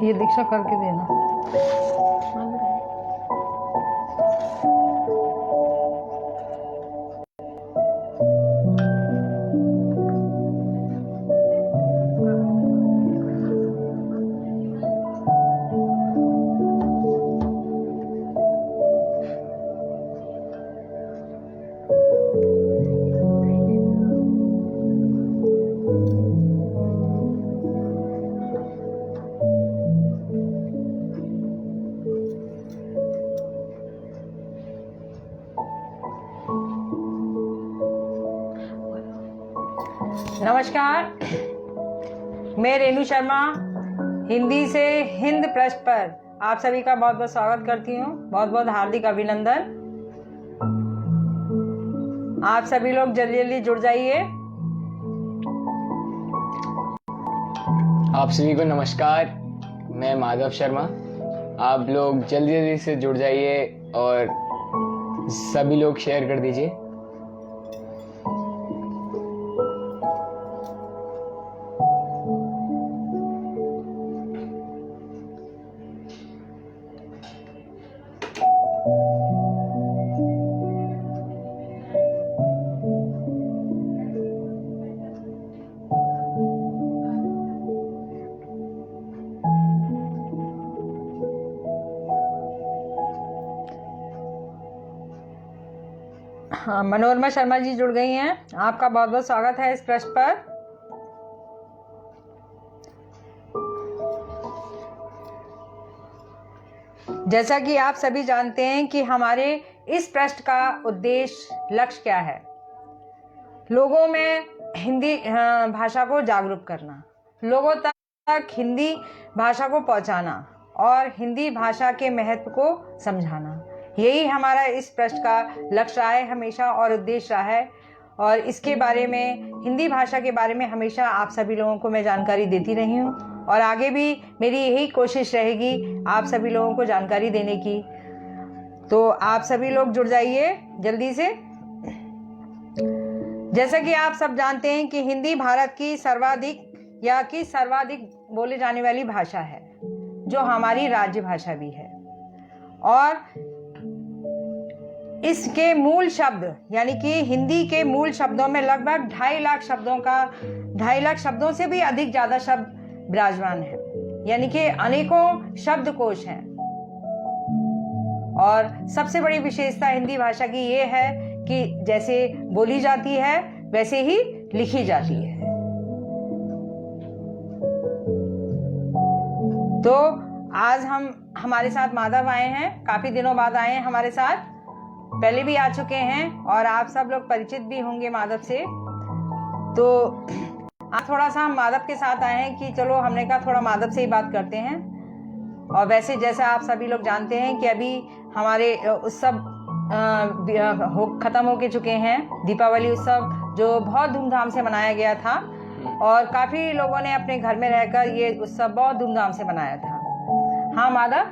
ये दीक्षा करके देना। नमस्कार, मैं रेणु शर्मा हिंदी से हिंद पृष्ठ पर आप सभी का बहुत बहुत स्वागत करती हूँ। बहुत बहुत हार्दिक अभिनंदन। आप सभी लोग जल्दी जल्दी जुड़ जाइए। आप सभी को नमस्कार, मैं माधव शर्मा। आप लोग जल्दी जल्दी से जुड़ जाइए और सभी लोग शेयर कर दीजिए। हाँ, मनोरमा शर्मा जी जुड़ गई हैं। आपका बहुत बहुत स्वागत है इस पृष्ठ पर। जैसा कि आप सभी जानते हैं कि हमारे इस पृष्ठ का उद्देश्य, लक्ष्य क्या है? लोगों में हिंदी भाषा को जागरूक करना, लोगों तक हिंदी भाषा को पहुंचाना और हिंदी भाषा के महत्व को समझाना। यही हमारा इस पृष्ठ का लक्ष्य रहा है हमेशा और उद्देश्य रहा है। और इसके बारे में, हिंदी भाषा के बारे में हमेशा आप सभी लोगों को मैं जानकारी देती रही हूँ और आगे भी मेरी यही कोशिश रहेगी आप सभी लोगों को जानकारी देने की। तो आप सभी लोग जुड़ जाइए जल्दी से। जैसा कि आप सब जानते हैं कि हिंदी भारत की सर्वाधिक बोले जाने वाली भाषा है, जो हमारी राज्य भाषा भी है। और इसके मूल शब्द यानी कि हिंदी के मूल शब्दों में लगभग 2.5 लाख शब्दों से भी अधिक ज्यादा शब्द विराजमान है, यानी कि अनेकों शब्दकोश हैं। और सबसे बड़ी विशेषता हिंदी भाषा की ये है कि जैसे बोली जाती है वैसे ही लिखी जाती है। तो आज हमारे साथ माधव आए हैं, काफी दिनों बाद आए हैं हमारे साथ। पहले भी आ चुके हैं और आप सब लोग परिचित भी होंगे माधव से। तो आज थोड़ा सा हम माधव के साथ आए हैं कि चलो हमने कहा थोड़ा माधव से ही बात करते हैं। और वैसे जैसा आप सभी लोग जानते हैं कि अभी हमारे उत्सव खत्म होके चुके हैं, दीपावली उत्सव जो बहुत धूमधाम से मनाया गया था और काफी लोगों ने अपने घर में रहकर ये उत्सव बहुत धूमधाम से मनाया था। हाँ माधव,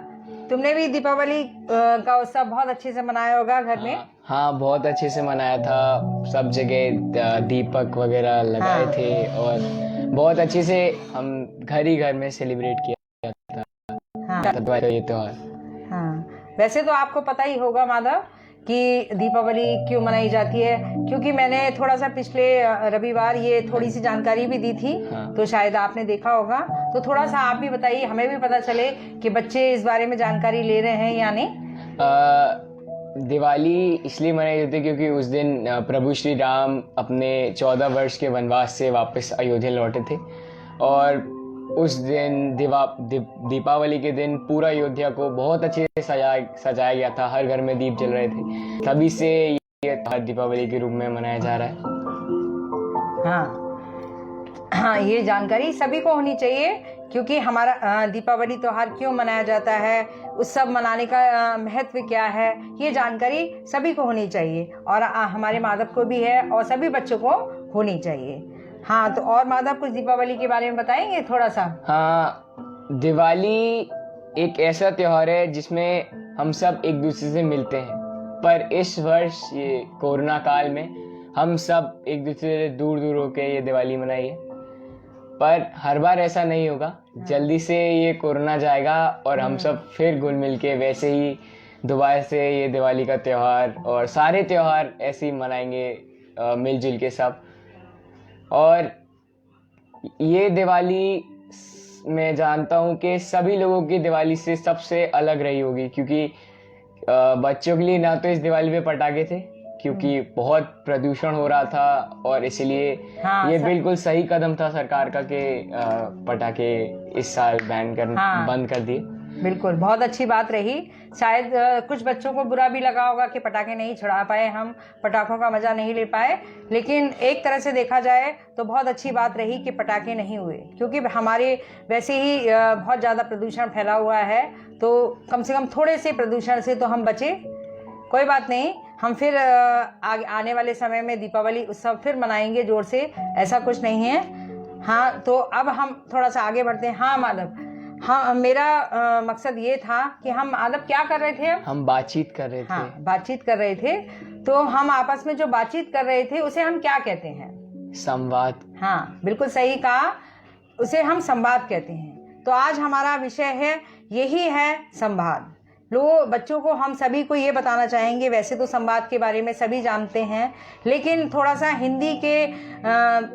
तुमने भी दीपावली का उत्सव बहुत अच्छे से मनाया होगा घर में? हाँ, बहुत अच्छे से मनाया था। सब जगह दीपक वगैरह लगाए थे और बहुत अच्छे से हम घर में सेलिब्रेट किया था। हाँ, ये त्योहार। हाँ, वैसे तो आपको पता ही होगा माधव कि दीपावली क्यों मनाई जाती है, क्योंकि मैंने थोड़ा सा पिछले रविवार ये थोड़ी सी जानकारी भी दी थी। हाँ। तो शायद आपने देखा होगा। तो थोड़ा सा आप भी बताइए, हमें भी पता चले कि बच्चे इस बारे में जानकारी ले रहे हैं या नहीं। दिवाली इसलिए मनाई जाती है क्योंकि उस दिन प्रभु श्री राम अपने 14 वर्ष के वनवास से वापस अयोध्या लौटे थे और उस दिन दीपावली के दिन पूरा अयोध्या को बहुत अच्छे से सजाया गया था। हर घर में दीप जल रहे थे, तभी से ये दीपावली के रूप में मनाया जा रहा है। हाँ, ये जानकारी सभी को होनी चाहिए क्योंकि हमारा दीपावली त्योहार क्यों मनाया जाता है, उत्सव मनाने का महत्व क्या है, ये जानकारी सभी को होनी चाहिए और हमारे माधव को भी है और सभी बच्चों को होनी चाहिए। हाँ, तो और माधव कुछ दीपावली के बारे में बताएंगे थोड़ा सा? हाँ, दिवाली एक ऐसा त्योहार है जिसमें हम सब एक दूसरे से मिलते हैं, पर इस वर्ष ये कोरोना काल में हम सब एक दूसरे से दूर दूर होकर ये दिवाली मनाई है। पर हर बार ऐसा नहीं होगा। जल्दी से ये कोरोना जाएगा और हम सब फिर घुल मिल के वैसे ही दोबारा से ये दिवाली का त्यौहार और सारे त्यौहार ऐसे ही मनाएंगे मिलजुल के सब। और ये दिवाली मैं जानता हूँ कि सभी लोगों की दिवाली से सबसे अलग रही होगी, क्योंकि बच्चों के लिए ना तो इस दिवाली पे पटाखे थे क्योंकि बहुत प्रदूषण हो रहा था, और इसलिए ये बिल्कुल सही कदम था सरकार का कि पटाखे इस साल बंद कर दिए। बिल्कुल, बहुत अच्छी बात रही। शायद कुछ बच्चों को बुरा भी लगा होगा कि पटाखे नहीं छुड़ा पाए, हम पटाखों का मज़ा नहीं ले पाए, लेकिन एक तरह से देखा जाए तो बहुत अच्छी बात रही कि पटाखे नहीं हुए, क्योंकि हमारे वैसे ही बहुत ज़्यादा प्रदूषण फैला हुआ है, तो कम से कम थोड़े से प्रदूषण से तो हम बचे। कोई बात नहीं, हम फिर आने वाले समय में दीपावली उत्सव फिर मनाएंगे जोर से, ऐसा कुछ नहीं है। हाँ, तो अब हम थोड़ा सा आगे बढ़ते हैं। हाँ माधव, हाँ मेरा मकसद ये था कि हम माधव क्या कर रहे थे, हम बातचीत कर रहे थे। हाँ, बातचीत कर रहे थे। तो हम आपस में जो बातचीत कर रहे थे उसे हम क्या कहते हैं? संवाद। हाँ, बिल्कुल सही कहा, उसे हम संवाद कहते हैं। तो आज हमारा विषय है, यही है संवाद। बच्चों को, हम सभी को ये बताना चाहेंगे, वैसे तो संवाद के बारे में सभी जानते हैं, लेकिन थोड़ा सा हिंदी के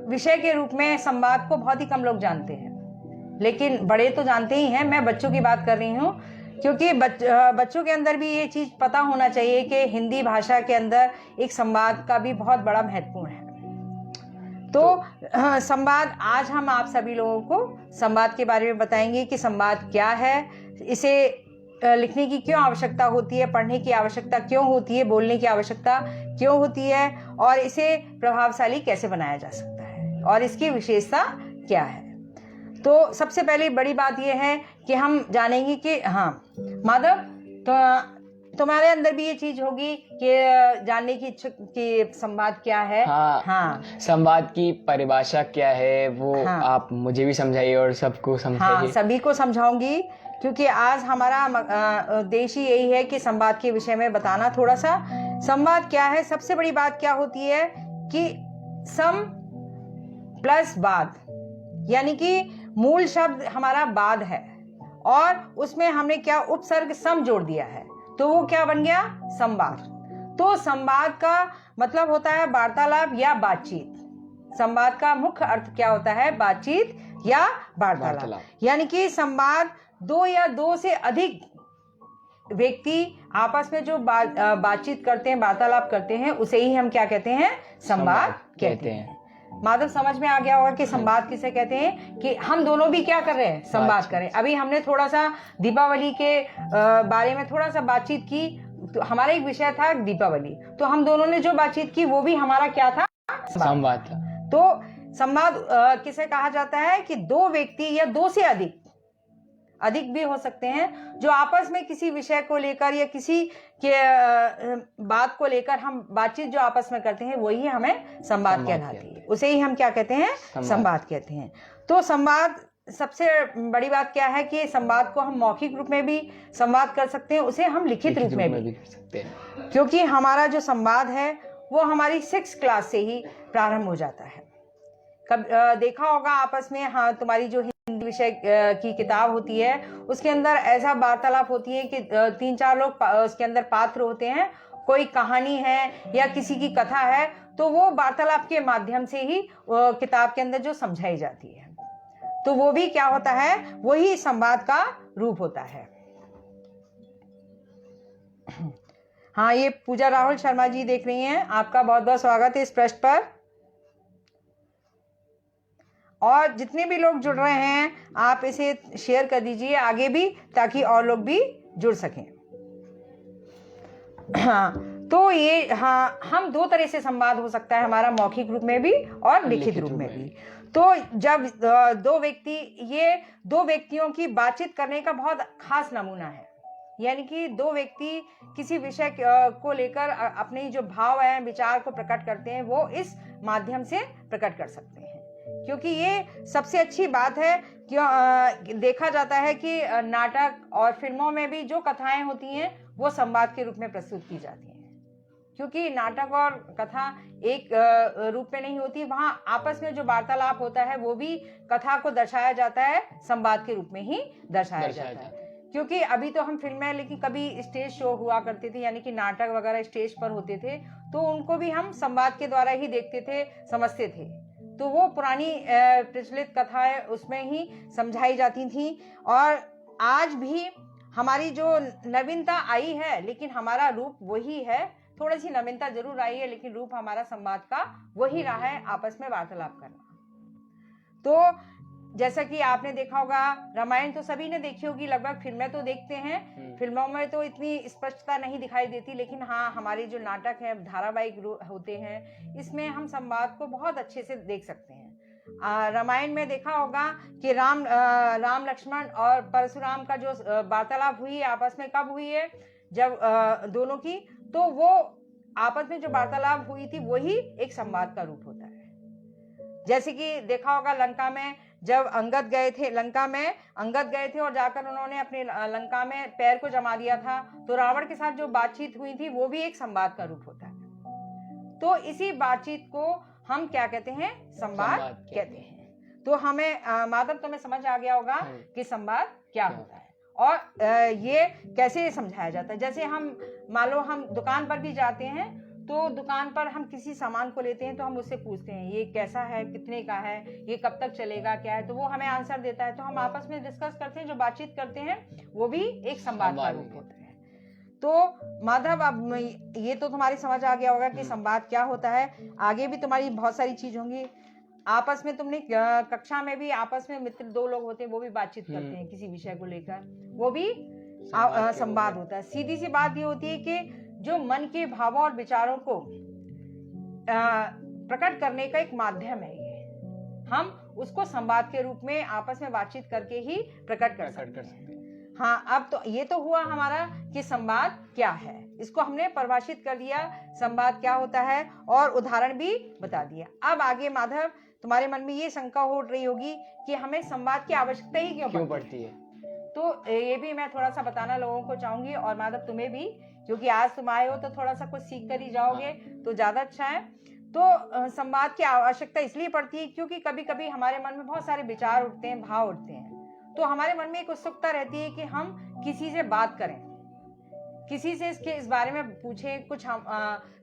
विषय के रूप में संवाद को बहुत ही कम लोग जानते हैं, लेकिन बड़े तो जानते ही हैं। मैं बच्चों की बात कर रही हूँ, क्योंकि बच्चों के अंदर भी ये चीज़ पता होना चाहिए कि हिंदी भाषा के अंदर एक संवाद का भी बहुत बड़ा महत्वपूर्ण है। तो संवाद, आज हम आप सभी लोगों को संवाद के बारे में बताएंगे कि संवाद क्या है, इसे लिखने की क्यों आवश्यकता होती है, पढ़ने की आवश्यकता क्यों होती है, बोलने की आवश्यकता क्यों होती है, और इसे प्रभावशाली कैसे बनाया जा सकता है, और इसकी विशेषता क्या है। तो सबसे पहले बड़ी बात यह है कि हम जानेंगे कि, हाँ माधव, तो तुम्हारे अंदर भी ये चीज होगी कि जानने की इच्छा कि संवाद क्या है। हाँ, संवाद की परिभाषा क्या है वो आप मुझे भी समझाइए और सबको समझाइए। हाँ, सभी को समझाऊंगी, क्योंकि आज हमारा उद्देश्य यही है कि संवाद के विषय में बताना थोड़ा सा। संवाद क्या है? सबसे बड़ी बात क्या होती है कि सम प्लस बाद, यानी कि मूल शब्द हमारा बाद है और उसमें हमने क्या उपसर्ग सम जोड़ दिया है, तो वो क्या बन गया? संवाद। तो संवाद का मतलब होता है वार्तालाप या बातचीत। संवाद का मुख्य अर्थ क्या होता है? बातचीत या वार्तालाप। यानी कि संवाद दो या दो से अधिक व्यक्ति आपस में जो बातचीत करते हैं, वार्तालाप करते हैं, उसे ही हम क्या कहते हैं? संवाद कहते हैं। माधव, समझ में आ गया होगा कि संवाद किसे कहते हैं, कि हम दोनों भी क्या कर रहे हैं? संवाद करें। अभी हमने थोड़ा सा दीपावली के बारे में थोड़ा सा बातचीत की, तो हमारा एक विषय था दीपावली, तो हम दोनों ने जो बातचीत की वो भी हमारा क्या था? संवाद था। तो संवाद किसे कहा जाता है? कि दो व्यक्ति या दो से अधिक भी हो सकते हैं, जो आपस में किसी विषय को लेकर या किसी के बात को लेकर हम बातचीत जो आपस में करते हैं, वही हमें संवाद कहलाती है। उसे ही हम क्या कहते हैं? संवाद कहते हैं। तो संवाद, सबसे बड़ी बात क्या है कि संवाद को हम मौखिक रूप में भी संवाद कर सकते हैं, उसे हम लिखित रूप में भी कर सकते हैं, क्योंकि हमारा जो संवाद है वो हमारी 6th क्लास से ही प्रारंभ हो जाता है। कब देखा होगा आपस में, हाँ, तुम्हारी जो हिंदी विषय की किताब होती है उसके अंदर ऐसा वार्तालाप होती है कि 3-4 लोग उसके अंदर पात्र होते हैं, कोई कहानी है या किसी की कथा है, तो वो वार्तालाप के माध्यम से ही किताब के अंदर जो समझाई जाती है, तो वो भी क्या होता है? वही संवाद का रूप होता है। हाँ, ये पूजा राहुल शर्मा जी देख रही हैं, आपका बहुत बहुत स्वागत है इस पृष्ठ पर। और जितने भी लोग जुड़ रहे हैं आप इसे शेयर कर दीजिए आगे भी, ताकि और लोग भी जुड़ सकें। हाँ, तो ये, हाँ, हम दो तरह से संवाद हो सकता है हमारा, मौखिक रूप में भी और लिखित रूप में भी। तो जब ये दो व्यक्तियों की बातचीत करने का बहुत खास नमूना है, यानी कि दो व्यक्ति किसी विषय को लेकर अपने जो भाव है, विचार को प्रकट करते हैं, वो इस माध्यम से प्रकट कर सकते हैं। क्योंकि ये सबसे अच्छी बात है, क्यों देखा जाता है कि नाटक और फिल्मों में भी जो कथाएं होती हैं वो संवाद के रूप में प्रस्तुत की जाती हैं। क्योंकि नाटक और कथा एक रूप में नहीं होती, वहाँ आपस में जो वार्तालाप होता है वो भी कथा को दर्शाया जाता है, संवाद के रूप में ही दर्शाया जाता है। क्योंकि अभी तो हम फिल्में, लेकिन कभी स्टेज शो हुआ करते थे, यानी कि नाटक वगैरह स्टेज पर होते थे, तो उनको भी हम संवाद के द्वारा ही देखते थे, समझते थे। तो वो पुरानी प्रचलित कथाएं उसमें ही समझाई जाती थी। और आज भी हमारी जो नवीनता आई है, लेकिन हमारा रूप वही है, थोड़ी सी नवीनता जरूर आई है, लेकिन रूप हमारा संवाद का वही रहा है, आपस में वार्तालाप करना। तो जैसा कि आपने देखा होगा, रामायण तो सभी ने देखी होगी लगभग, फिल्में तो देखते हैं, फिल्मों में तो इतनी स्पष्टता नहीं दिखाई देती, लेकिन हाँ हमारे जो नाटक है, धारावाहिक होते हैं, इसमें हम संवाद को बहुत अच्छे से देख सकते हैं। रामायण में देखा होगा कि राम लक्ष्मण और परशुराम का जो वार्तालाप हुई आपस में, कब हुई है, जब दोनों की, तो वो आपस में जो वार्तालाप हुई थी वही एक संवाद का रूप होता है। जैसे कि देखा होगा लंका में जब अंगद गए थे और जाकर उन्होंने अपने लंका में पैर को जमा दिया था, तो रावण के साथ जो बातचीत हुई थी वो भी एक संवाद का रूप होता है। तो इसी बातचीत को हम क्या कहते हैं, संवाद कहते हैं। तो हमें माधव, तुम्हें समझ आ गया होगा कि संवाद क्या होता है और ये कैसे समझाया जाता है। जैसे हम मान लो हम दुकान पर भी जाते हैं, तो दुकान पर हम किसी सामान को लेते हैं तो हम उससे पूछते हैं ये कैसा है, कितने का है, ये कब तक चलेगा, क्या है, तो वो हमें आंसर देता है। तो हम आपस में डिस्कस करते हैं, जो बातचीत करते हैं वो भी एक संवाद का रूप होता है। तो माधव, अब ये तो तुम्हारी समझ आ गया होगा कि संवाद क्या होता है। आगे भी तुम्हारी बहुत सारी चीज होंगी। आपस में तुमने कक्षा में भी आपस में मित्र दो लोग होते हैं, वो भी बातचीत करते हैं किसी विषय को लेकर, वो भी संवाद होता है। सीधी सी बात ये होती है कि जो मन के भावों और विचारों को प्रकट करने का एक माध्यम है ये, हम उसको संवाद के रूप में आपस में बातचीत करके ही प्रकट कर सकते हैं। हाँ, अब तो ये तो हुआ हमारा कि संवाद क्या है, इसको हमने परिभाषित कर दिया, संवाद क्या होता है, और उदाहरण भी बता दिया। अब आगे माधव, तुम्हारे मन में ये शंका हो रही होगी कि हमें संवाद की आवश्यकता ही क्यों पड़ती है। तो ये भी मैं थोड़ा सा बताना लोगों को चाहूंगी, और माधव तुम्हें भी, क्योंकि आज तुम आए हो तो थोड़ा सा कुछ सीख कर ही जाओगे तो ज्यादा अच्छा है। तो संवाद की आवश्यकता इसलिए पड़ती है क्योंकि कभी कभी हमारे मन में बहुत सारे विचार उठते हैं, भाव उठते हैं, तो हमारे मन में एक उत्सुकता रहती है कि हम किसी से बात करें, किसी से इस बारे में पूछें, कुछ हम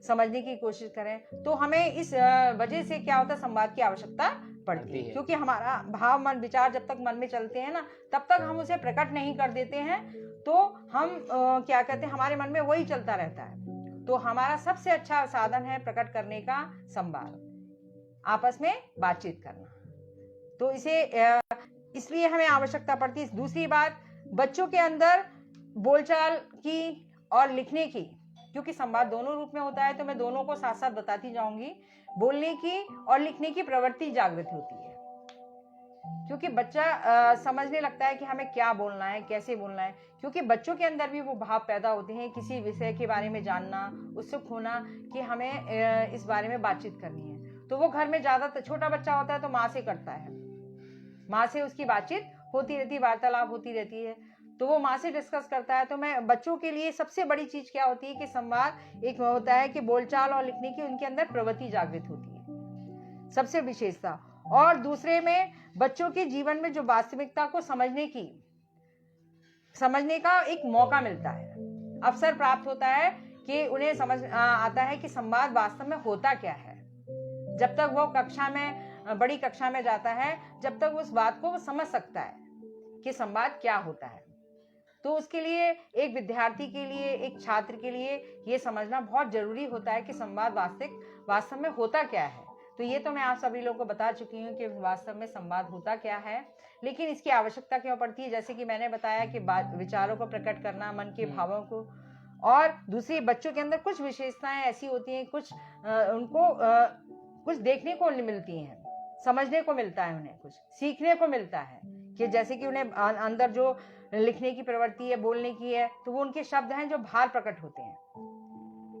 समझने की कोशिश करें। तो हमें इस वजह से क्या होता है, संवाद की आवश्यकता पड़ती है, क्योंकि हमारा भाव, मन, विचार जब तक मन में चलते हैं ना, तब तक हम उसे प्रकट नहीं कर देते हैं, तो हम क्या कहते हैं, हमारे मन में वही चलता रहता है। तो हमारा सबसे अच्छा साधन है प्रकट करने का संवाद, आपस में बातचीत करना। तो इसे इसलिए हमें आवश्यकता पड़ती है। दूसरी बात, बच्चों के अंदर बोलचाल की और लिखने की, क्योंकि संवाद दोनों रूप में होता है, तो मैं दोनों को साथ साथ बताती जाऊंगी। बोलने की और लिखने की प्रवृत्ति जागृत होती है, क्योंकि बच्चा समझने लगता है कि हमें क्या बोलना है, कैसे बोलना है, क्योंकि बच्चों के अंदर भी वो भाव पैदा होते हैं, किसी विषय के बारे में जानना, उत्सुक होना कि हमें इस बारे में बातचीत करनी है। तो वो घर में ज्यादा छोटा बच्चा होता है तो माँ से करता है, माँ से उसकी बातचीत होती रहती है, वार्तालाप होती रहती है, तो वो माँ से डिस्कस करता है। तो मैं बच्चों के लिए सबसे बड़ी चीज क्या होती है कि संवाद एक होता है कि बोलचाल और लिखने की उनके अंदर प्रवृत्ति जागृत होती है, सबसे विशेषता। और दूसरे में बच्चों के जीवन में जो वास्तविकता को समझने का एक मौका मिलता है, अवसर प्राप्त होता है कि उन्हें समझ आता है कि संवाद वास्तव में होता क्या है। जब तक वो कक्षा में, बड़ी कक्षा में जाता है, जब तक उस बात को वो समझ सकता है कि संवाद क्या होता है। तो उसके लिए, एक विद्यार्थी के लिए, एक छात्र के लिए ये समझना बहुत जरूरी होता है कि संवाद वास्तव में होता क्या है। तो ये तो मैं आप सभी लोगों को बता चुकी हूँ कि वास्तव में संवाद होता क्या है, लेकिन इसकी आवश्यकता क्यों पड़ती है। जैसे कि मैंने बताया कि विचारों को प्रकट करना, मन के भावों को, और दूसरी बच्चों के अंदर कुछ विशेषताएं ऐसी होती हैं, कुछ उनको कुछ देखने को मिलती हैं, समझने को मिलता है, उन्हें कुछ सीखने को मिलता है, कि जैसे कि उन्हें अंदर जो लिखने की प्रवृत्ति है, बोलने की है, तो वो उनके शब्द हैं जो बाहर प्रकट होते हैं।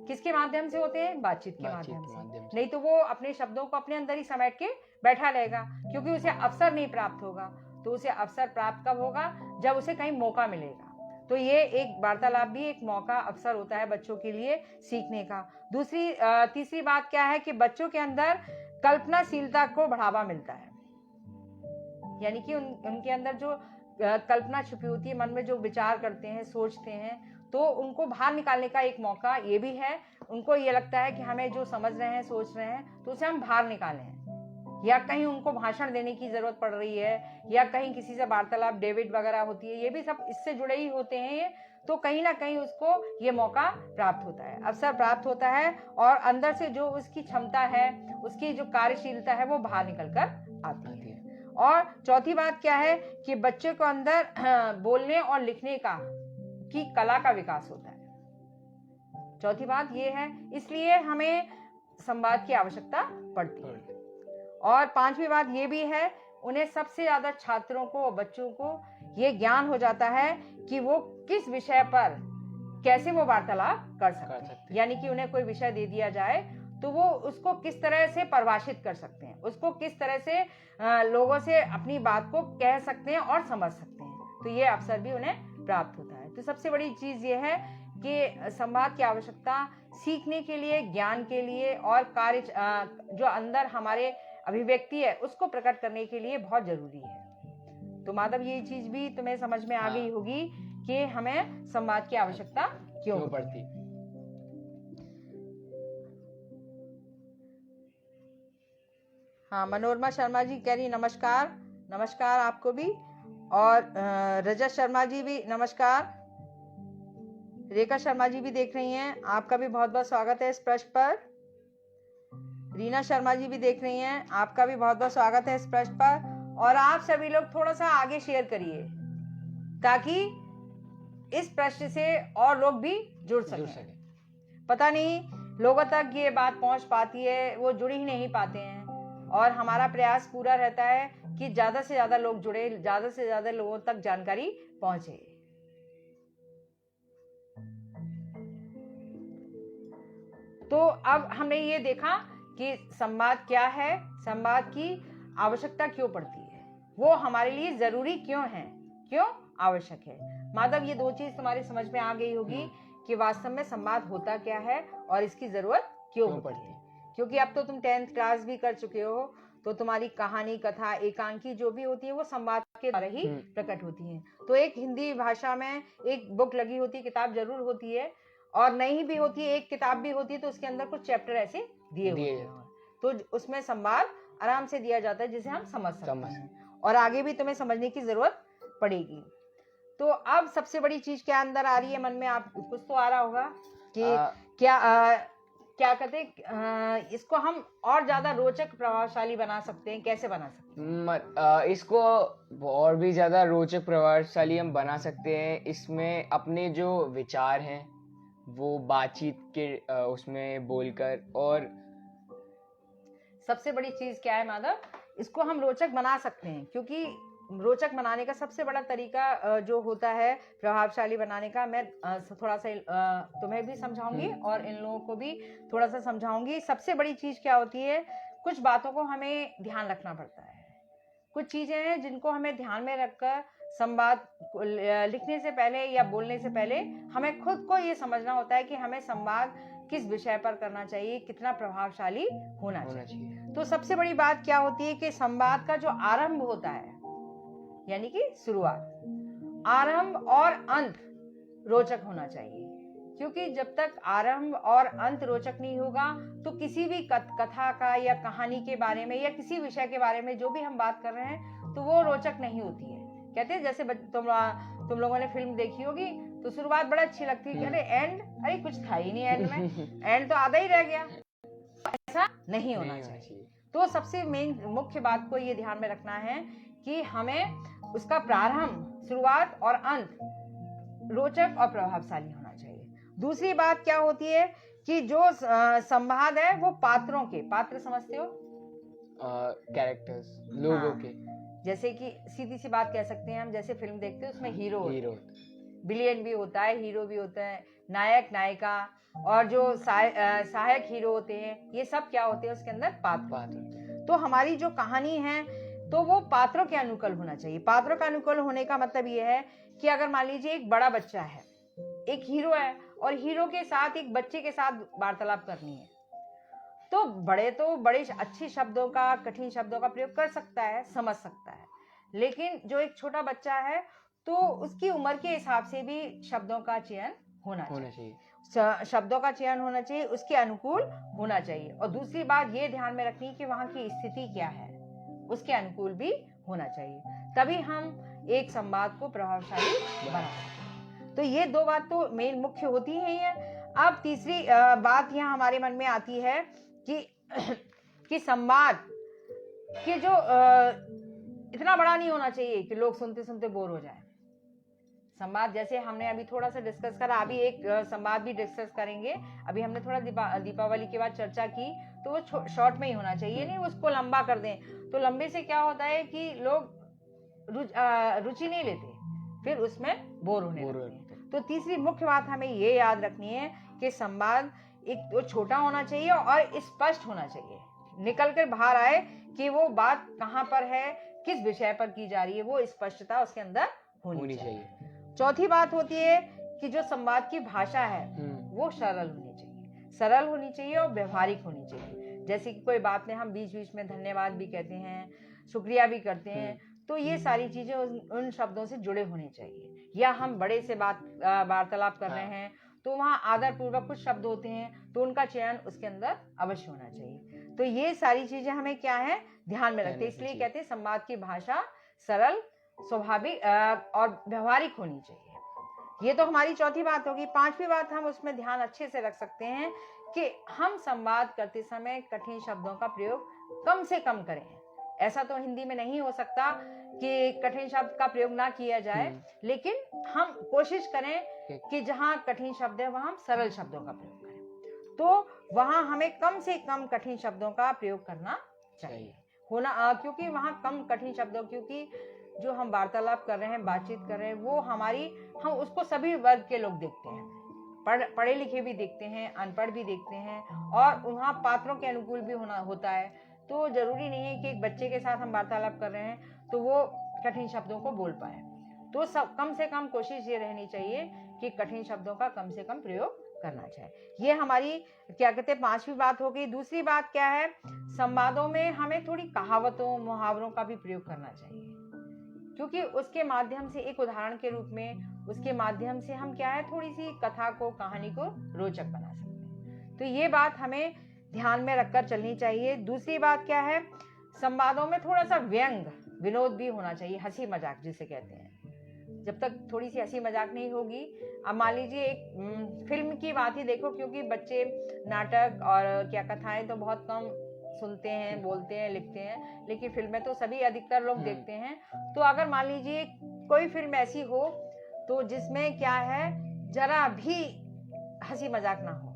किसके माध्यम से होते हैं? बातचीत के माध्यम से। नहीं तो वो अपने शब्दों को अपने अंदर ही समेट के बैठा रहेगा, क्योंकि उसे अवसर नहीं प्राप्त होगा। तो उसे अवसर प्राप्त कब होगा? जब उसे कहीं मौका मिलेगा। तो ये एक वार्तालाप भी एक मौका अवसर होता है बच्चों के लिए सीखने का। तीसरी बात क्या है कि बच्चों के अंदर कल्पनाशीलता को बढ़ावा मिलता है, यानी कि उनके अंदर जो कल्पना छुपी होती है, मन में जो विचार करते हैं, सोचते हैं, तो उनको बाहर निकालने का एक मौका ये भी है। उनको ये लगता है कि हमें जो समझ रहे हैं, सोच रहे हैं, तो उसे हम बाहर निकालें, या कहीं उनको भाषण देने की जरूरत पड़ रही है, या कहीं किसी से वार्तालाप डेविड वगैरह होती है, ये भी सब इससे जुड़े ही होते हैं ये, तो कहीं ना कहीं उसको ये मौका प्राप्त होता है, अवसर प्राप्त होता है, और अंदर से जो उसकी क्षमता है, उसकी जो कार्यशीलता है, वो बाहर निकल कर आती है। और चौथी बात क्या है कि बच्चे को अंदर बोलने और लिखने की कला का विकास होता है। चौथी बात ये है, इसलिए हमें संवाद की आवश्यकता पड़ती है। और पांचवी बात ये भी है, उन्हें सबसे ज्यादा छात्रों को, बच्चों को ये ज्ञान हो जाता है कि वो किस विषय पर कैसे वो वार्तालाप कर सकते हैं। यानी कि उन्हें कोई विषय दे दिया जाए तो वो उसको किस तरह से परिभाषित कर सकते हैं, उसको किस तरह से लोगों से अपनी बात को कह सकते हैं और समझ सकते हैं, तो ये अवसर भी उन्हें प्राप्त होता है। तो सबसे बड़ी चीज ये है कि संवाद की आवश्यकता सीखने के लिए, ज्ञान के लिए, और कार्य जो अंदर हमारे अभिव्यक्ति है उसको प्रकट करने के लिए बहुत जरूरी है। तो माधव, ये चीज भी तुम्हें समझ में आ गई होगी कि हमें संवाद की आवश्यकता क्यों पड़ती। हाँ, मनोरमा शर्मा जी कह रही नमस्कार। नमस्कार आपको भी। और रजत शर्मा जी भी नमस्कार। रेखा शर्मा जी भी देख रही हैं, आपका भी बहुत बहुत स्वागत है इस पृष्ठ पर। रीना शर्मा जी भी देख रही हैं, आपका भी बहुत बहुत स्वागत है इस पृष्ठ पर। और आप सभी लोग थोड़ा सा आगे शेयर करिए ताकि इस पृष्ठ से और लोग भी जुड़ सकें। पता नहीं लोगों तक ये बात पहुंच पाती है, वो जुड़ ही नहीं पाते हैं, और हमारा प्रयास पूरा रहता है कि ज्यादा से ज्यादा लोग जुड़े, ज्यादा से ज्यादा लोगों तक जानकारी पहुंचे। तो अब हमने ये देखा कि संवाद क्या है, संवाद की आवश्यकता क्यों पड़ती है, वो हमारे लिए जरूरी क्यों है, क्यों आवश्यक है। माधव, ये दो चीज तुम्हारी समझ में आ गई होगी कि वास्तव में संवाद होता क्या है और इसकी जरूरत क्यों पड़ती है। क्योंकि अब तो तुम 10th क्लास भी कर चुके हो, तो तुम्हारी कहानी, कथा, एकांकी जो भी होती है वो संवाद के द्वारा ही प्रकट होती है। तो एक हिंदी भाषा में एक बुक लगी होती है, किताब जरूर होती है, और नहीं भी होती है, एक किताब भी होती है, तो उसके अंदर कुछ चैप्टर ऐसे दिए होते हैं, तो उसमें संवाद आराम से दिया जाता है जिसे हम समझ सकते हैं, और आगे भी तुम्हें समझने की जरूरत पड़ेगी। तो अब सबसे बड़ी चीज क्या अंदर आ रही है मन में, आप कुछ तो आ रहा होगा कि क्या कहते हैं, इसको हम और ज्यादा रोचक, प्रभावशाली बना सकते हैं, कैसे बना सकते हैं? इसको और भी ज्यादा रोचक, प्रभावशाली हम बना सकते हैं। इसमें अपने जो विचार हैं वो बातचीत के उसमें बोलकर। और सबसे बड़ी चीज क्या है माधव, इसको हम रोचक बना सकते हैं, क्योंकि रोचक बनाने का सबसे बड़ा तरीका जो होता है प्रभावशाली बनाने का, मैं थोड़ा सा तुम्हें भी समझाऊंगी और इन लोगों को भी थोड़ा सा समझाऊंगी। सबसे बड़ी चीज क्या होती है, कुछ बातों को हमें ध्यान रखना पड़ता है, कुछ चीजें हैं जिनको हमें ध्यान में रखकर संवाद लिखने से पहले या बोलने से पहले हमें खुद को ये समझना होता है कि हमें संवाद किस विषय पर करना चाहिए, कितना प्रभावशाली होना चाहिए। तो सबसे बड़ी बात क्या होती है कि संवाद का जो आरंभ होता है, यानी कि शुरुआत, आरंभ और अंत रोचक होना चाहिए, क्योंकि जब तक आरंभ और अंत रोचक नहीं होगा तो किसी भी कथा का या कहानी के बारे में या किसी विषय के बारे में जो भी हम बात कर रहे हैं तो वो रोचक नहीं होती है। कहते हैं जैसे तुम लोगों ने फिल्म देखी होगी तो शुरुआत बड़ा अच्छी लगती है कि अरे एंड, अरे कुछ था ही नहीं एंड में, एंड तो आधा ही रह गया। ऐसा नहीं होना चाहिए। तो सबसे मेन मुख्य बात को ये ध्यान में रखना है कि हमें उसका प्रारंभ, शुरुआत और अंत रोचक और प्रभावशाली होना चाहिए। दूसरी बात क्या होती है कि जो संवाद है वो पात्रों के, पात्र समझते हो, कैरेक्टर्स, लोगों के, जैसे कि सीधी सी बात कह सकते हैं हम, जैसे फिल्म देखते हैं उसमें हीरो विलेन भी होता है, हीरो भी होता है, नायक, नायिका, और जो सहायक हीरो होते हैं, ये सब क्या होते हैं उसके अंदर पात्र। तो हमारी जो कहानी है तो वो पात्रों के अनुकूल होना चाहिए। पात्रों का अनुकूल होने का मतलब ये है कि अगर मान लीजिए एक बड़ा बच्चा है, एक हीरो है, और हीरो के साथ एक बच्चे के साथ वार्तालाप करनी है, तो बड़े अच्छे शब्दों का, कठिन शब्दों का प्रयोग कर सकता है, समझ सकता है। लेकिन जो एक छोटा बच्चा है, तो उसकी उम्र के हिसाब से भी शब्दों का चयन होना चाहिए। शब्दों का चयन होना चाहिए, उसके अनुकूल होना चाहिए। और दूसरी बात ये ध्यान में रखनी कि वहां की स्थिति क्या है, उसके अनुकूल भी होना चाहिए, तभी हम एक संवाद को प्रभावशाली बना सकते हैं। तो ये दो बात तो मेन मुख्य होती है। अब तीसरी बात यहाँ हमारे मन में आती है कि संवाद कि जो इतना बड़ा नहीं होना चाहिए कि लोग सुनते सुनते बोर हो जाए। संवाद जैसे हमने अभी थोड़ा सा डिस्कस करा, अभी एक संवाद भी डिस्कस करेंगे। अभी हमने थोड़ा दीपावली के बाद चर्चा की, तो वो शॉर्ट में ही होना चाहिए, नहीं उसको लंबा कर दें तो लंबे से क्या होता है कि लोग रुचि नहीं लेते, फिर उसमें बोर होने लगते हैं। तो तीसरी मुख्य बात हमें ये याद रखनी है कि संवाद एक तो छोटा होना चाहिए और स्पष्ट होना चाहिए, निकल कर बाहर आए कि वो बात कहाँ पर है, किस विषय पर की जा रही है, वो स्पष्टता उसके अंदर होनी चाहिए। चौथी बात होती है कि जो संवाद की भाषा है वो सरल होनी चाहिए और व्यवहारिक होनी चाहिए। जैसे कि कोई बात में हम बीच बीच में धन्यवाद भी कहते हैं, शुक्रिया भी करते हैं, तो ये सारी चीजें उन शब्दों से जुड़े होने चाहिए। या हम बड़े से वार्तालाप कर रहे हैं तो वहाँ आदर पूर्वक कुछ शब्द होते हैं, तो उनका चयन उसके अंदर अवश्य होना चाहिए। तो ये सारी चीजें हमें क्या है ध्यान में रखते हैं, इसलिए कहते हैं संवाद की भाषा सरल, स्वाभाविक और व्यवहारिक होनी चाहिए। ये तो हमारी चौथी बात होगी। पांचवी बात हम उसमें ध्यान अच्छे से रख सकते हैं कि हम संवाद करते समय कठिन शब्दों का प्रयोग कम से कम करें। ऐसा तो हिंदी में नहीं हो सकता कि कठिन शब्द का प्रयोग ना किया जाए, लेकिन हम कोशिश करें कि जहां कठिन शब्द है वहां हम सरल शब्दों का प्रयोग करें। तो वहां हमें कम से कम कठिन शब्दों का प्रयोग करना चाहिए होना, क्योंकि वहां कम कठिन शब्दों, क्योंकि जो हम वार्तालाप कर रहे हैं, बातचीत कर रहे हैं, वो हम उसको सभी वर्ग के लोग देखते हैं, पढ़े लिखे भी देखते हैं, अनपढ़ भी देखते हैं, और वहाँ पात्रों के अनुकूल भी होता है। तो जरूरी नहीं है कि एक बच्चे के साथ हम वार्तालाप कर रहे हैं तो वो कठिन शब्दों को बोल पाए। तो कम से कम कोशिश ये रहनी चाहिए कि कठिन शब्दों का कम से कम प्रयोग करना चाहिए। ये हमारी क्या कहते हैं पांचवी बात हो गई। दूसरी बात क्या है, संवादों में हमें थोड़ी कहावतों, मुहावरों का भी प्रयोग करना चाहिए, क्योंकि उसके माध्यम से, एक उदाहरण के रूप में उसके माध्यम से हम क्या है थोड़ी सी कथा को, कहानी को रोचक बना सकते हैं। तो ये बात हमें ध्यान में रखकर चलनी चाहिए। दूसरी बात क्या है, संवादों में थोड़ा सा व्यंग, विनोद भी होना चाहिए, हंसी मजाक जिसे कहते हैं। जब तक थोड़ी सी हंसी मजाक नहीं होगी, अब मान लीजिए एक फिल्म की बात ही देखो, क्योंकि बच्चे नाटक और क्या कथाएं तो बहुत कम सुनते हैं, बोलते हैं, लिखते हैं, लेकिन फिल्में तो सभी अधिकतर लोग देखते हैं। तो अगर मान लीजिए कोई फिल्म ऐसी हो तो जिसमें क्या है जरा भी हंसी मजाक ना हो,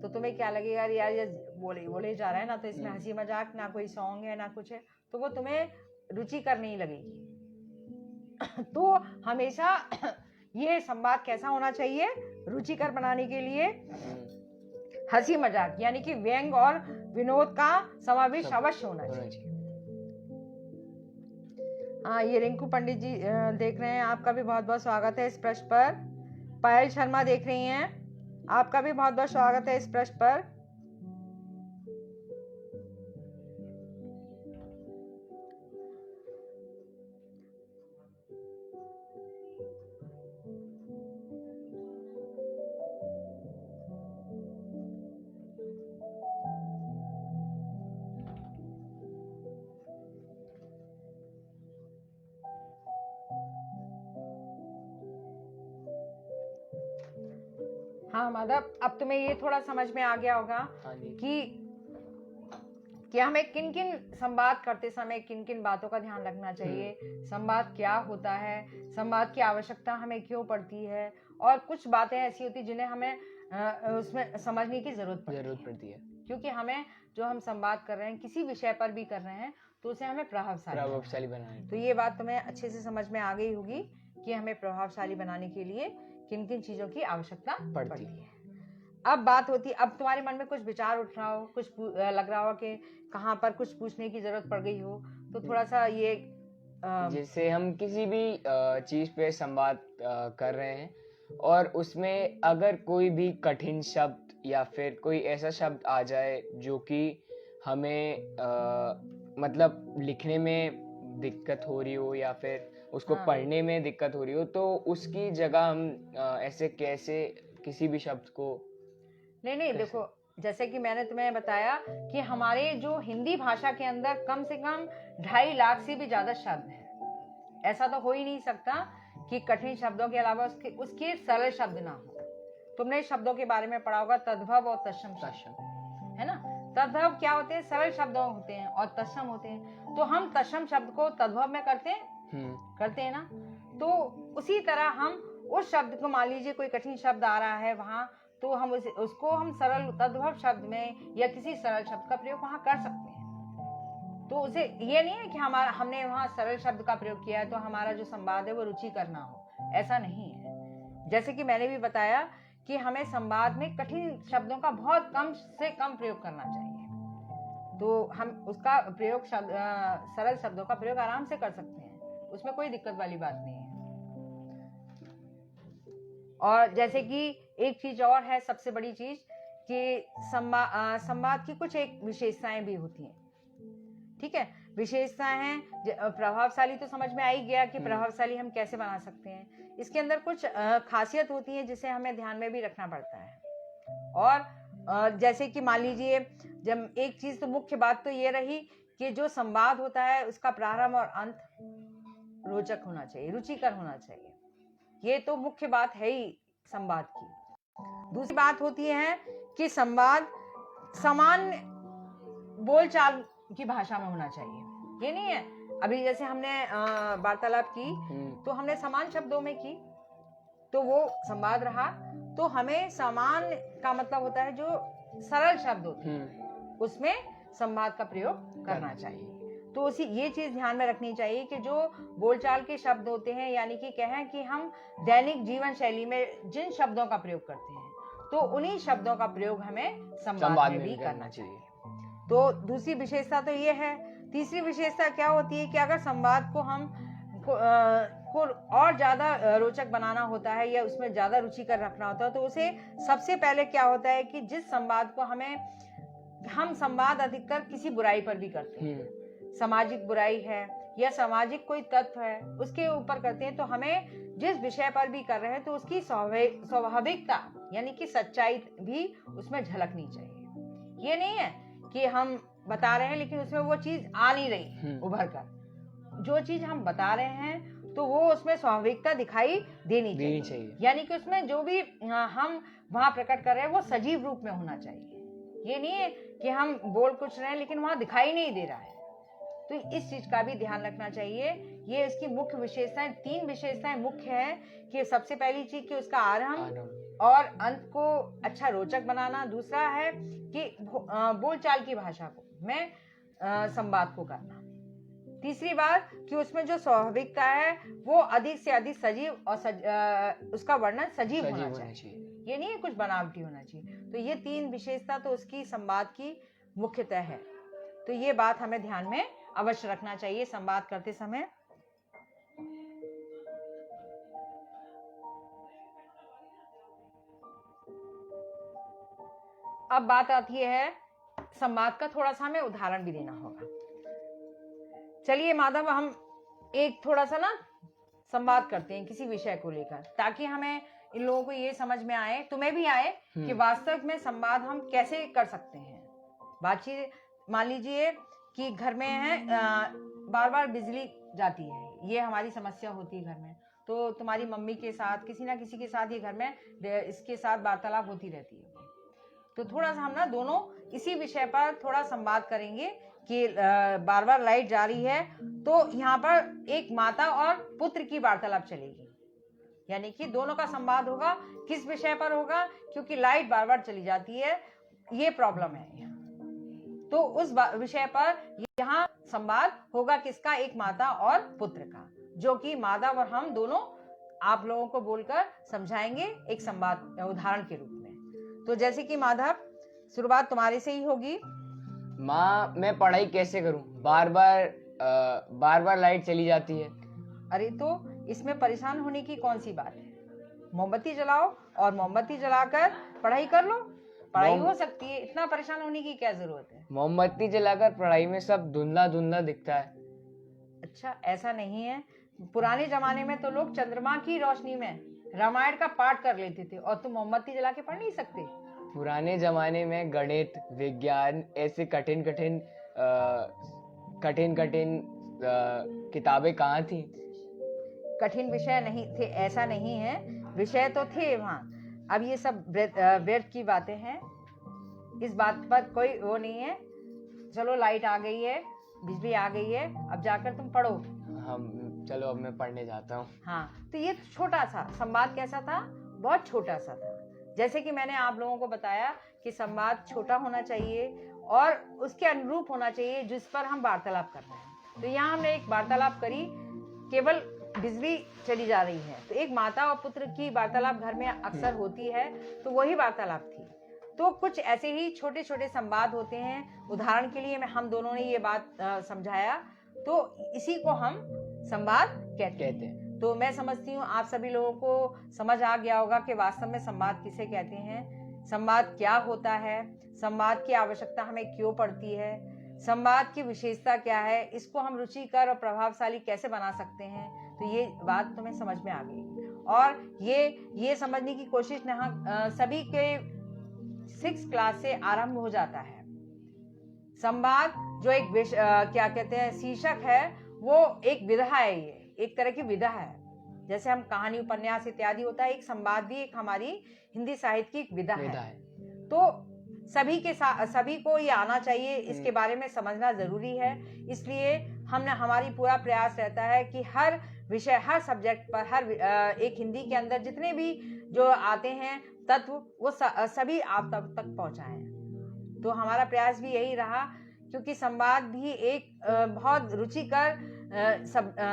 तो तुम्हें क्या लगेगा, यार ये बोले जा रहा है ना, तो इसमें हंसी मजाक, ना कोई सॉन्ग है ना कुछ है, तो वो तुम्हें रुचिकर नहीं लगेगी। तो हमेशा ये संवाद कैसा होना चाहिए, रुचिकर बनाने के लिए हंसी मजाक यानी कि व्यंग और विनोद का समावेश अवश्य होना चाहिए। हाँ, ये रिंकू पंडित जी देख रहे हैं, आपका भी बहुत बहुत स्वागत है इस प्रश्न पर। पायल शर्मा देख रही हैं, आपका भी बहुत बहुत स्वागत है इस प्रश्न पर। हाँ माधव, अब तुम्हें ये थोड़ा समझ में आ गया होगा कि हमें किन किन संवाद करते समय किन किन बातों का ध्यान रखना चाहिए, संवाद क्या होता है, संवाद की आवश्यकता हमें क्यों पड़ती है, और कुछ बातें ऐसी होती जिन्हें हमें उसमें समझने की जरूरत पड़ती है, क्योंकि हमें जो हम संवाद कर रहे हैं किसी विषय पर भी कर रहे हैं तो उसे हमें प्रभावशाली बनाना है। तो ये बात तुम्हें अच्छे से समझ में आ गई होगी कि हमें प्रभावशाली बनाने के लिए किन किन चीजों की आवश्यकता पड़ती है। अब बात होती, अब तुम्हारे मन में कुछ विचार उठ रहा हो, कुछ लग रहा हो कि कहाँ पर कुछ पूछने की जरूरत पड़ गई हो, तो थोड़ा सा ये जैसे हम किसी भी चीज पे संवाद कर रहे हैं और उसमें अगर कोई भी कठिन शब्द या फिर कोई ऐसा शब्द आ जाए जो कि हमें मतलब लिखने में दिक्कत हो रही हो या फिर उसको हाँ। पढ़ने में दिक्कत हो रही हो, तो उसकी जगह हम ऐसे कैसे किसी भी शब्द को नहीं देखो, जैसे कि मैंने तुम्हें बताया कि हमारे जो हिंदी भाषा के अंदर कम से कम 2.5 लाख से भी ज्यादा शब्द हैं। ऐसा तो हो ही नहीं सकता कि कठिन शब्दों के अलावा उसके सरल शब्द ना हो। तुमने शब्दों के बारे में पढ़ा होगा, तद्भव और तत्सम शब्द, है ना। तद्भव क्या होते हैं? सरल शब्द होते हैं, और तत्सम होते हैं। तो हम तत्सम शब्द को तद्भव में करते हैं ना। तो उसी तरह हम उस शब्द को, मान लीजिए कोई कठिन शब्द आ रहा है वहां, तो हम उसको हम सरल तद्भव शब्द में या किसी सरल शब्द का प्रयोग वहां कर सकते हैं। तो उसे ये नहीं है कि हमने वहां सरल शब्द का प्रयोग किया है तो हमारा जो संवाद है वो रुचि करना हो, ऐसा नहीं है। जैसे कि मैंने भी बताया कि हमें संवाद में कठिन शब्दों का बहुत कम से कम प्रयोग करना चाहिए। तो हम उसका प्रयोग सरल शब्दों का प्रयोग आराम से कर सकते हैं, उसमें कोई दिक्कत वाली बात नहीं है। और जैसे कि एक चीज और है, सबसे बड़ी चीज, कि संवाद की कुछ एक विशेषताएं भी होती हैं। ठीक है, विशेषताएं हैं। प्रभावशाली तो समझ में आ ही गया कि प्रभावशाली हम कैसे बना सकते हैं। इसके अंदर कुछ खासियत होती है जिसे हमें ध्यान में भी रखना पड़ता है। और जैसे कि मान लीजिए, जब एक चीज तो मुख्य बात तो ये रही कि जो संवाद होता है उसका प्रारंभ और अंत रोचक होना चाहिए, रुचिकर होना चाहिए। ये तो मुख्य बात है ही संवाद की। दूसरी बात होती है कि संवाद सामान्य बोलचाल की भाषा में होना चाहिए। ये नहीं है अभी जैसे हमने वार्तालाप की तो हमने समान शब्दों में की तो वो संवाद रहा। तो हमें समान का मतलब होता है जो सरल शब्द होते हैं उसमें संवाद का प्रयोग करना चाहिए। तो उसी ये चीज ध्यान में रखनी चाहिए कि जो बोलचाल के शब्द होते हैं, यानी कि कहें कि हम दैनिक जीवन शैली में जिन शब्दों का प्रयोग करते हैं तो उन्हीं शब्दों का प्रयोग हमें संवाद में भी करना चाहिए। तो दूसरी विशेषता तो ये है। तीसरी विशेषता क्या होती है कि अगर संवाद को हम को और ज्यादा रोचक बनाना होता है या उसमें ज्यादा रुचिकर रखना होता है तो उसे सबसे पहले क्या होता है कि जिस संवाद को हम संवाद अधिकतर किसी बुराई पर भी करते हैं, सामाजिक बुराई है या सामाजिक कोई तत्व है उसके ऊपर करते हैं, तो हमें जिस विषय पर भी कर रहे हैं तो उसकी स्वाभाविकता यानी कि सच्चाई भी उसमें झलकनी चाहिए। ये नहीं है कि हम बता रहे हैं लेकिन उसमें वो चीज आ नहीं रही उभर कर। जो चीज हम बता रहे हैं तो वो उसमें स्वाभाविकता दिखाई देनी चाहिए। यानी कि उसमें जो भी हम वहां प्रकट कर रहे हैं वो सजीव रूप में होना चाहिए। ये नहीं है कि हम बोल कुछ रहे हैं लेकिन वहां दिखाई नहीं दे रहा है। तो इस चीज का भी ध्यान रखना चाहिए। ये इसकी मुख्य विशेषताएं, 3 विशेषताएं मुख्य है कि सबसे पहली चीज कि उसका आरंभ और अंत को अच्छा रोचक बनाना। दूसरा है कि बोलचाल की भाषा को में संवाद को करना। तीसरी बात कि उसमें जो स्वाभाविकता है वो अधिक से अधिक सजीव और उसका वर्णन सजीव होना चाहिए। ये नहीं है कुछ बनावटी होना चाहिए। तो ये 3 विशेषता तो उसकी संवाद की मुख्यतः है। तो ये बात हमें ध्यान में अवश्य रखना चाहिए संवाद करते समय। अब बात आती है संवाद का, थोड़ा सा हमें उदाहरण भी देना होगा। चलिए माधव, हम एक थोड़ा सा ना संवाद करते हैं किसी विषय को लेकर, ताकि हमें इन लोगों को ये समझ में आए, तुम्हें भी आए कि वास्तव में संवाद हम कैसे कर सकते हैं। बातचीत, मान लीजिए कि घर में है बार बार बिजली जाती है, ये हमारी समस्या होती है घर में। तो तुम्हारी मम्मी के साथ किसी ना किसी के साथ ये घर में इसके साथ वार्तालाप होती रहती है। तो थोड़ा सा हम ना दोनों इसी विषय पर थोड़ा संवाद करेंगे कि बार बार लाइट जा रही है तो यहाँ पर एक माता और पुत्र की वार्तालाप चलेगी, यानी कि दोनों का संवाद होगा। किस विषय पर होगा? क्योंकि लाइट बार बार चली जाती है, ये प्रॉब्लम है यहाँ। तो उस विषय पर यहाँ संवाद होगा किसका? एक माता और पुत्र का, जो कि माधव और हम दोनों आप लोगों को बोलकर समझाएंगे एक संवाद उदाहरण के रूप में। तो जैसे कि माधव, शुरुआत तुम्हारे से ही होगी। माँ, मैं पढ़ाई कैसे करूं? बार बार बार बार लाइट चली जाती है। अरे तो इसमें परेशान होने की कौन सी बात है? मोमबत्ती जलाओ और मोमबत्ती जलाकर पढ़ाई कर लो, पढ़ाई हो सकती है, इतना परेशान होने की क्या जरूरत है? मोमबत्ती जलाकर पढ़ाई में सब धुंधला धुंधला दिखता है। अच्छा, ऐसा नहीं है। पुराने जमाने में तो लोग चंद्रमा की रोशनी में रामायण का पाठ कर लेते थे, और तुम मोमबत्ती जला के पढ़ नहीं सकते? पुराने जमाने में गणित, विज्ञान ऐसे कठिन कठिन किताबें कहाँ थी? कठिन विषय नहीं थे, ऐसा नहीं है, विषय तो थे वहाँ। अब ये सब व्यर्थ की बातें हैं, इस बात पर कोई वो नहीं है। चलो, लाइट आ गई है, बिजली आ गई है, अब जाकर तुम पढ़ो। चलो अब मैं पढ़ने जाता हूँ। हाँ, तो ये छोटा सा संवाद कैसा था? बहुत छोटा सा था। जैसे कि मैंने आप लोगों को बताया कि संवाद छोटा होना चाहिए और उसके अनुरूप होना चाहिए जिस पर हम वार्तालाप कर रहे हैं। तो यहाँ हमने एक वार्तालाप करी, केवल बिजली चली जा रही है, तो एक माता और पुत्र की वार्तालाप घर में अक्सर होती है, तो वही वार्तालाप थी। तो कुछ ऐसे ही छोटे छोटे संवाद होते हैं। उदाहरण के लिए हम दोनों ने ये बात समझाया, तो इसी को हम संवाद कहते हैं। तो मैं समझती हूँ आप सभी लोगों को समझ आ गया होगा कि वास्तव में संवाद किसे कहते हैं, संवाद क्या होता है, संवाद की आवश्यकता हमें क्यों पड़ती है, संवाद की विशेषता क्या है, इसको हम रुचिकर और प्रभावशाली कैसे बना सकते हैं। तो ये बात तुम्हें समझ में आ गई, और ये समझने की कोशिश सभी के 6th क्लास से आरंभ हो जाता है। संवाद जो एक क्या कहते हैं शीर्षक है, वो एक विधा है, ये एक तरह की विधा है। जैसे हम कहानी, उपन्यास इत्यादि होता है, एक संवाद भी एक हमारी हिंदी साहित्य की एक विधा है। तो सभी को ये आना चाहिए, इसके बारे में समझना जरूरी है। इसलिए हमारी पूरा प्रयास रहता है कि हर विषय, हर सब्जेक्ट पर, एक हिंदी के अंदर जितने भी जो आते हैं तत्व, वो सभी आप तक पहुंचाएं। तो हमारा प्रयास भी यही रहा, क्योंकि संवाद भी एक बहुत रुचिकर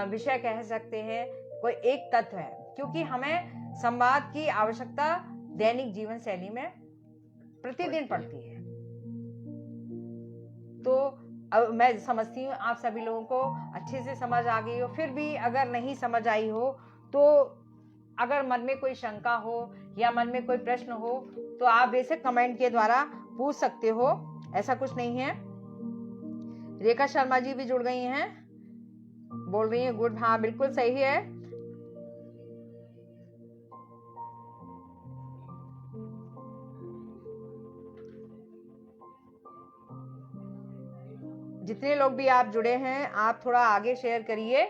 विषय कह सकते हैं, कोई एक तत्व है, क्योंकि हमें संवाद की आवश्यकता दैनिक जीवन शैली में प्रतिदिन पड़ती है। तो अब मैं समझती हूँ आप सभी लोगों को अच्छे से समझ आ गई हो। फिर भी अगर नहीं समझ आई हो, तो अगर मन में कोई शंका हो या मन में कोई प्रश्न हो, तो आप बेशक कमेंट के द्वारा पूछ सकते हो, ऐसा कुछ नहीं है। रेखा शर्मा जी भी जुड़ गई हैं, बोल रही है गुड। हाँ, बिल्कुल सही है। जितने लोग भी आप जुड़े हैं, आप थोड़ा आगे शेयर करिए,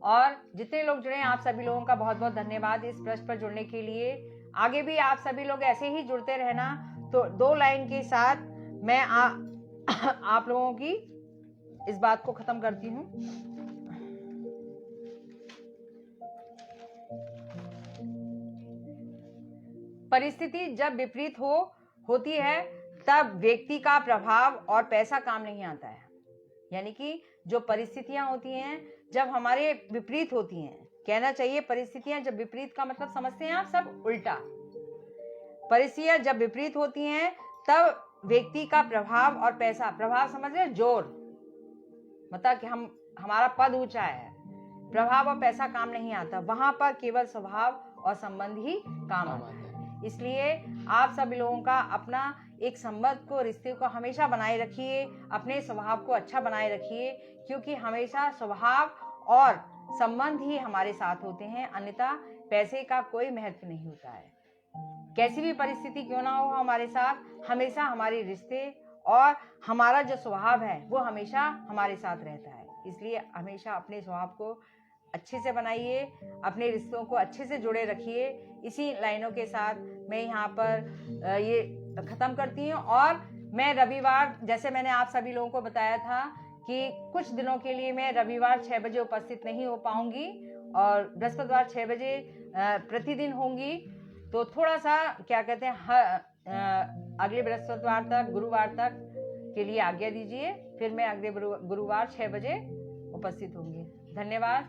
और जितने लोग जुड़े हैं आप सभी लोगों का बहुत बहुत धन्यवाद इस पृष्ठ पर जुड़ने के लिए। आगे भी आप सभी लोग ऐसे ही जुड़ते रहना। तो 2 लाइन के साथ मैं आप लोगों की इस बात को खत्म करती हूँ। परिस्थिति जब विपरीत होती है, तब व्यक्ति का प्रभाव और पैसा काम नहीं आता है। यानी कि जो परिस्थितियां होती हैं जब हमारे विपरीत होती हैं, कहना चाहिए परिस्थितियां जब विपरीत का मतलब समझते हैं आप सब उल्टा। परिस्थितियां जब विपरीत होती हैं, तब व्यक्ति का प्रभाव और पैसा, प्रभाव समझ रहे, जोर, मतलब कि हमारा पद ऊंचा है, प्रभाव और पैसा काम नहीं आता, वहां पर केवल स्वभाव और संबंध ही काम आता है। इसलिए आप सभी लोगों का अपना एक संबंध को, रिश्ते को हमेशा बनाए रखिए, अपने स्वभाव को अच्छा बनाए रखिए, क्योंकि हमेशा स्वभाव और संबंध ही हमारे साथ होते हैं, अन्यथा पैसे का कोई महत्व नहीं होता है। कैसी भी परिस्थिति क्यों ना हो हमारे साथ, हमेशा हमारे रिश्ते और हमारा जो स्वभाव है वो हमेशा हमारे साथ रहता है। इसलिए हमेशा अपने स्वभाव को अच्छे से बनाइए, अपने रिश्तों को अच्छे से जुड़े रखिए। इसी लाइनों के साथ मैं यहाँ पर ये ख़त्म करती हूँ। और मैं रविवार, जैसे मैंने आप सभी लोगों को बताया था कि कुछ दिनों के लिए मैं रविवार 6 बजे उपस्थित नहीं हो पाऊँगी, और बृहस्पतिवार 6 बजे प्रतिदिन होंगी। तो थोड़ा सा क्या कहते हैं, अगले बृहस्पतिवार तक, गुरुवार तक के लिए आज्ञा दीजिए, फिर मैं अगले गुरुवार 6 बजे उपस्थित होंगी। धन्यवाद।